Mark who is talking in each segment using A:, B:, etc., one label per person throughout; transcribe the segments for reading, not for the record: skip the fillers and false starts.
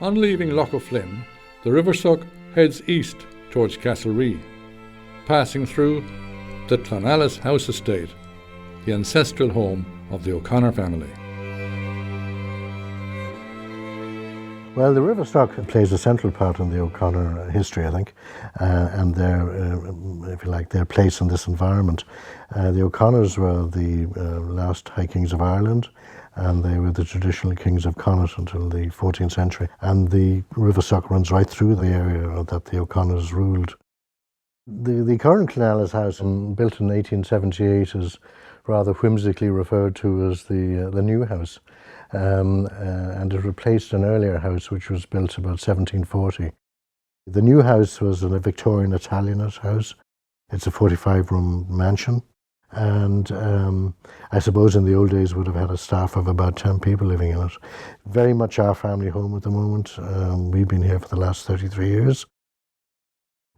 A: On leaving Lough O'Flynn, the River Suck heads east towards Castlerea, passing through the Clonalis House estate, the ancestral home of the O'Conor family.
B: Well, the River Suck plays a central part in the O'Conor history, I think, and their, if you like, their place in this environment. The O'Conors were the last High Kings of Ireland, and they were the traditional kings of Connaught until the 14th century. And the River Suck runs right through the area that the O'Conors ruled. The current Clonalis House, built in 1878, is rather whimsically referred to as the new house. And it replaced an earlier house which was built about 1740. The new house was a Victorian Italianate house. It's a 45-room mansion, and I suppose in the old days would have had a staff of about 10 people living in it. Very much our family home at the moment. We've been here for the last 33 years.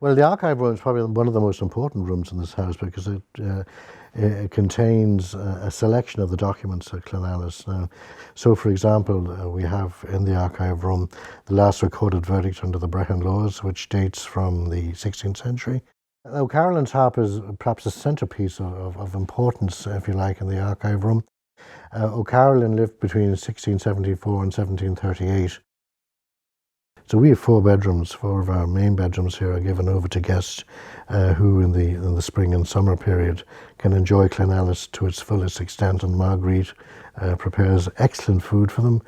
B: Well, the archive room is probably one of the most important rooms in this house because it contains a selection of the documents at Clonalis. So, for example, we have in the archive room the last recorded verdict under the Brehon laws, which dates from the 16th century. Now, Carolyn's harp is perhaps a centrepiece of importance, if you like, in the archive room. O'Carolyn lived between 1674 and 1738. So we have 4 bedrooms. 4 of our main bedrooms here are given over to guests who in the spring and summer period can enjoy Clonalis to its fullest extent, and Marguerite prepares excellent food for them,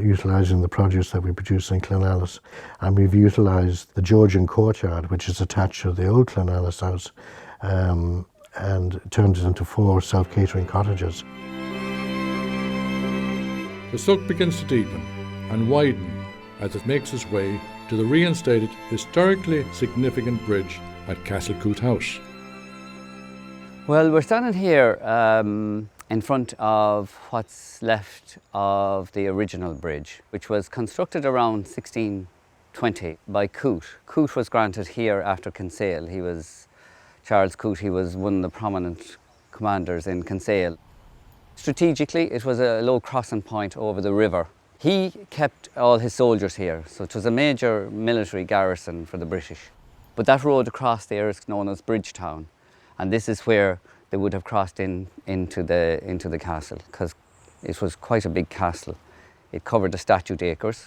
B: utilising the produce that we produce in Clonalis. And we've utilised the Georgian courtyard, which is attached to the old Clonalis house, and turned it into 4 self-catering cottages.
A: The Suck begins to deepen and widen as it makes its way to the re-instated, historically significant bridge at Castlecoote House.
C: Well, we're standing here in front of what's left of the original bridge, which was constructed around 1620 by Coote. Coote was granted here after Kinsale. Charles Coote, he was one of the prominent commanders in Kinsale. Strategically, it was a low crossing point over the river. He kept all his soldiers here, so it was a major military garrison for the British. But that road across there is known as Bridgetown, and this is where they would have crossed into the castle, because it was quite a big castle. It covered the statute acres,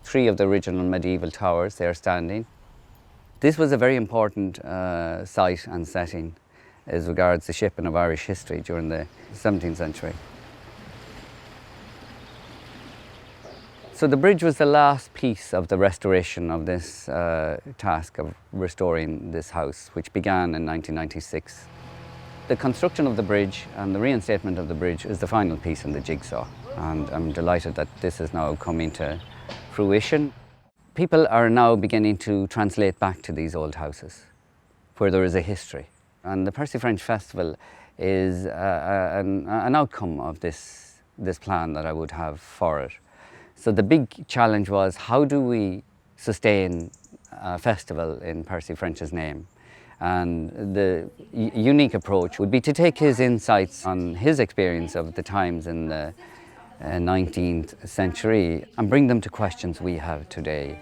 C: 3 of the original medieval towers there standing. This was a very important site and setting as regards the shaping of Irish history during the 17th century. So the bridge was the last piece of the restoration of this task of restoring this house, which began in 1996. The construction of the bridge and the reinstatement of the bridge is the final piece in the jigsaw, and I'm delighted that this is now coming to fruition. People are now beginning to translate back to these old houses, where there is a history. And the Percy French Festival is an outcome of this plan that I would have for it. So the big challenge was, how do we sustain a festival in Percy French's name? And the unique approach would be to take his insights on his experience of the times in the 19th century and bring them to questions we have today.